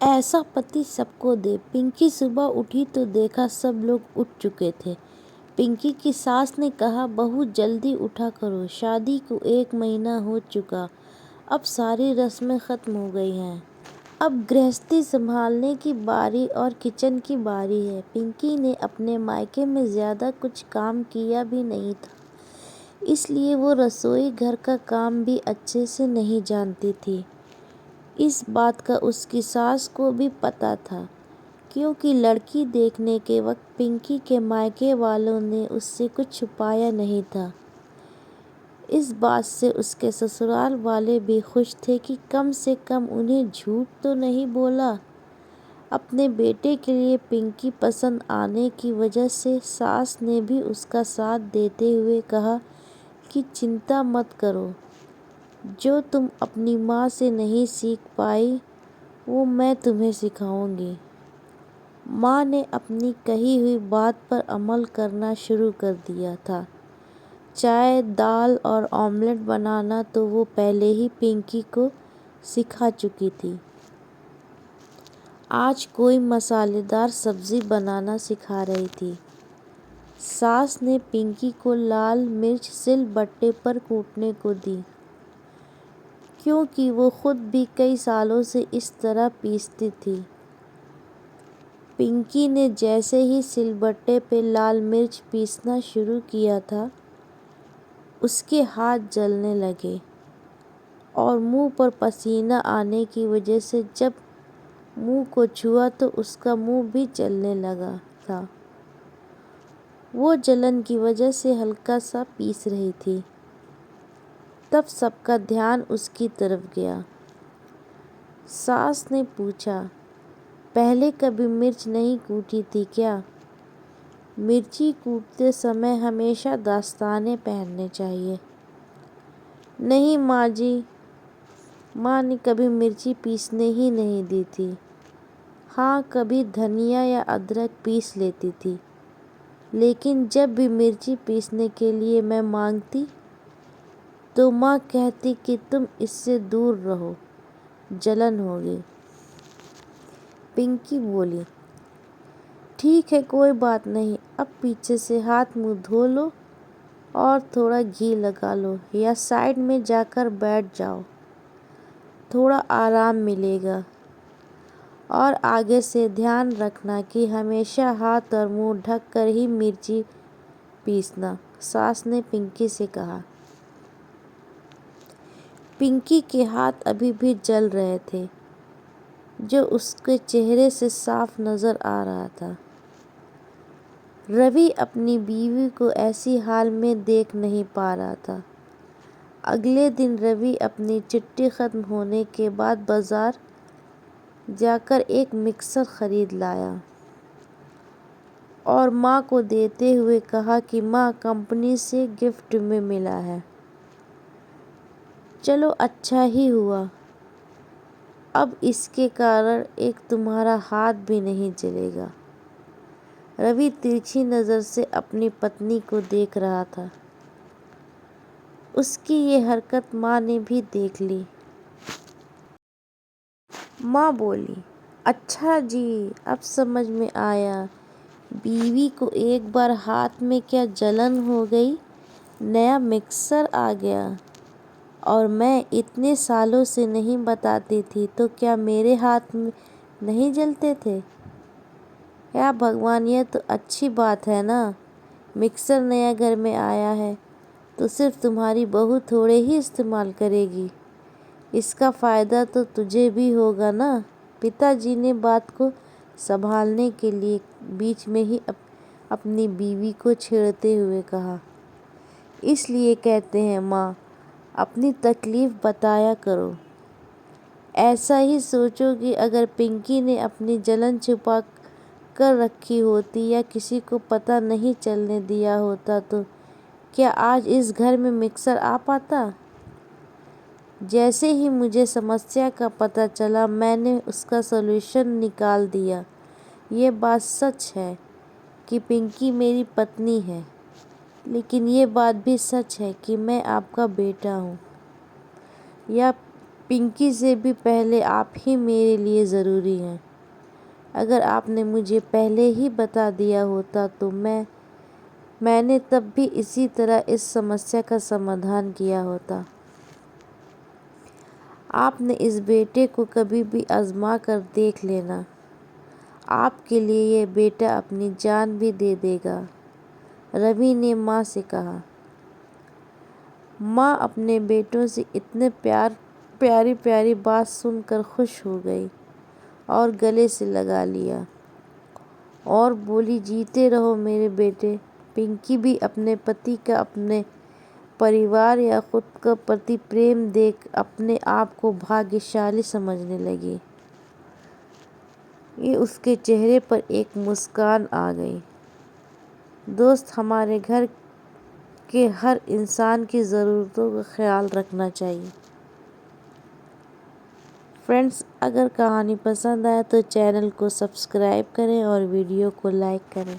ایسا پتی سب کو دے۔ پنکی صبح اٹھی تو دیکھا سب لوگ اٹھ چکے تھے۔ پنکی کی ساس نے کہا، بہو جلدی اٹھا کرو، شادی کو 1 مہینہ ہو چکا، اب ساری رسمیں ختم ہو گئی ہیں۔ اب گرہستی سنبھالنے کی باری اور کچن کی باری ہے۔ پنکی نے اپنے مائکے میں زیادہ کچھ کام کیا بھی نہیں تھا، اس لیے وہ رسوئی گھر کا کام بھی اچھے سے نہیں جانتی تھی۔ اس بات کا اس کی ساس کو بھی پتہ تھا، کیونکہ لڑکی دیکھنے کے وقت پنکی کے مائکے والوں نے اس سے کچھ چھپایا نہیں تھا۔ اس بات سے اس کے سسرال والے بھی خوش تھے کہ کم سے کم انہیں جھوٹ تو نہیں بولا۔ اپنے بیٹے کے لیے پنکی پسند آنے کی وجہ سے ساس نے بھی اس کا ساتھ دیتے ہوئے کہا کہ چنتا مت کرو، جو تم اپنی ماں سے نہیں سیکھ پائی وہ میں تمہیں سکھاؤں گی۔ ماں نے اپنی کہی ہوئی بات پر عمل کرنا شروع کر دیا تھا۔ چائے، دال اور آملیٹ بنانا تو وہ پہلے ہی پنکی کو سکھا چکی تھی۔ آج کوئی مسالے دار سبزی بنانا سکھا رہی تھی۔ ساس نے پنکی کو لال مرچ سل بٹے پر کوٹنے کو دی، کیونکہ وہ خود بھی کئی سالوں سے اس طرح پیستی تھی۔ پنکی نے جیسے ہی سل بٹے پہ لال مرچ پیسنا شروع کیا تھا، اس کے ہاتھ جلنے لگے اور منہ پر پسینہ آنے کی وجہ سے جب منہ کو چھوا تو اس کا منہ بھی جلنے لگا تھا۔ وہ جلن کی وجہ سے ہلکا سا پیس رہی تھی۔ تب سب کا دھیان اس کی طرف گیا۔ ساس نے پوچھا، پہلے کبھی مرچ نہیں کوٹی تھی کیا؟ مرچی کوٹتے سمے ہمیشہ دستانے پہننے چاہیے۔ نہیں ماں جی، ماں نے کبھی مرچی پیسنے ہی نہیں دی تھی۔ ہاں کبھی دھنیا یا ادرک پیس لیتی تھی، لیکن جب بھی مرچی پیسنے کے لیے میں مانگتی تو ماں کہتی کہ تم اس سے دور رہو، جلن ہوگی۔ پنکی بولی، ٹھیک ہے کوئی بات نہیں، اب پیچھے سے ہاتھ منہ دھو لو اور تھوڑا گھی لگا لو یا سائیڈ میں جا کر بیٹھ جاؤ، تھوڑا آرام ملے گا۔ اور آگے سے دھیان رکھنا کہ ہمیشہ ہاتھ اور منہ ڈھک کر ہی مرچی پیسنا، ساس نے پنکی سے کہا۔ پنکی کے ہاتھ ابھی بھی جل رہے تھے، جو اس کے چہرے سے صاف نظر آ رہا تھا۔ روی اپنی بیوی کو ایسی حال میں دیکھ نہیں پا رہا تھا۔ اگلے دن روی اپنی چھٹی ختم ہونے کے بعد بازار جا کر ایک مکسر خرید لایا اور ماں کو دیتے ہوئے کہا کہ ماں کمپنی سے گفٹ میں ملا ہے، چلو اچھا ہی ہوا، اب اس کے کارن ایک تمہارا ہاتھ بھی نہیں جلے گا۔ روی ترچھی نظر سے اپنی پتنی کو دیکھ رہا تھا۔ اس کی یہ حرکت ماں نے بھی دیکھ لی۔ ماں بولی، اچھا جی، اب سمجھ میں آیا، بیوی کو ایک بار ہاتھ میں کیا جلن ہو گئی، نیا مکسر آ گیا اور میں اتنے سالوں سے نہیں بتاتی تھی تو کیا میرے ہاتھ نہیں جلتے تھے؟ یا بھگوان، یہ تو اچھی بات ہے نا، مکسر نیا گھر میں آیا ہے تو صرف تمہاری بہو تھوڑے ہی استعمال کرے گی، اس کا فائدہ تو تجھے بھی ہوگا نا۔ پتا جی نے بات کو سنبھالنے کے لیے بیچ میں ہی اپنی بیوی کو چھیڑتے ہوئے کہا، اس لیے کہتے ہیں ماں، اپنی تکلیف بتایا کرو۔ ایسا ہی سوچو کہ اگر پنکی نے اپنی جلن چھپا کر رکھی ہوتی یا کسی کو پتہ نہیں چلنے دیا ہوتا تو کیا آج اس گھر میں مکسر آ پاتا؟ جیسے ہی مجھے سمسیا کا پتہ چلا میں نے اس کا سلوشن نکال دیا۔ یہ بات سچ ہے کہ پنکی میری پتنی ہے، لیکن یہ بات بھی سچ ہے کہ میں آپ کا بیٹا ہوں۔ یا پنکی سے بھی پہلے آپ ہی میرے لیے ضروری ہیں۔ اگر آپ نے مجھے پہلے ہی بتا دیا ہوتا تو میں نے تب بھی اسی طرح اس سمسیا کا سمادھان کیا ہوتا۔ آپ نے اس بیٹے کو کبھی بھی آزما کر دیکھ لینا، آپ کے لیے یہ بیٹا اپنی جان بھی دے دے گا، روی نے ماں سے کہا۔ ماں اپنے بیٹوں سے اتنے پیاری پیاری بات سن کر خوش ہو گئی اور گلے سے لگا لیا اور بولی، جیتے رہو میرے بیٹے۔ پنکی بھی اپنے پتی کا اپنے پریوار یا خود کے پرتی پریم دیکھ اپنے آپ کو بھاگیشالی سمجھنے لگی۔ اس کے چہرے پر ایک مسکان آ گئی۔ دوست، ہمارے گھر کے ہر انسان کی ضرورتوں کا خیال رکھنا چاہیے۔ فرینڈز، اگر کہانی پسند آئے تو چینل کو سبسکرائب کریں اور ویڈیو کو لائک کریں۔